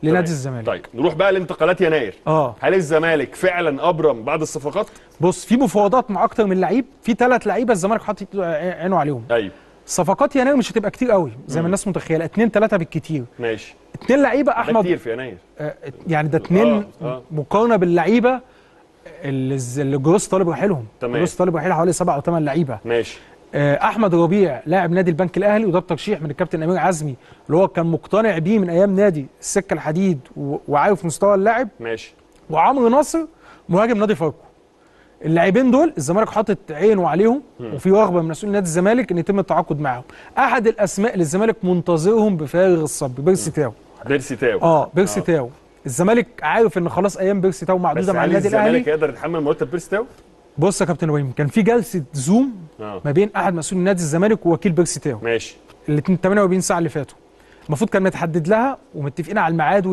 لنادي الزمالك. طيب نروح بقى لانتقالات يناير. هل الزمالك فعلا ابرم بعد الصفقات؟ بص، في مفاوضات مع اكتر من لعيب، في 3 لعيبه الزمالك حاطط عينه عليهم. ايوه. صفقات يناير مش هتبقى كتير قوي زي ما الناس متخيله، 2 3 بالكتير. ماشي. 2 لعيبه احمد كتير في يناير. يعني ده 2 مقارنه باللعيبه اللي جروس طالب رحيلهم. جروس طالب رحيل حوالي 7 أو 8 لعيبه. ماشي. احمد ربيع لاعب نادي البنك الاهلي، وده ترشيح من الكابتن امير عزمي اللي هو كان مقتنع بيه من ايام نادي السكه الحديد وعارف مستوى اللاعب. ماشي. وعمرو ناصر مهاجم نادي فاركو. اللاعبين دول الزمالك حاطط عينه عليهم، وفي رغبه من مسؤول نادي الزمالك ان يتم التعاقد معاهم. احد الاسماء اللي الزمالك منتظرهم بفارغ الصبر بيرسي تاو. بيرسي تاو. الزمالك عارف ان خلاص ايام بيرسي تاو معدوده مع النادي الاهلي. الزمالك يقدر يتحمل مرتب بيرسي تاو؟ بص يا كابتن ابراهيم، كان في جلسه زوم ما بين احد مسؤولي نادي الزمالك ووكيل بيرسي تاو. ماشي. الاثنين 48 ساعه اللي فاتوا المفروض كان متحدد لها ومتفقين على الميعاد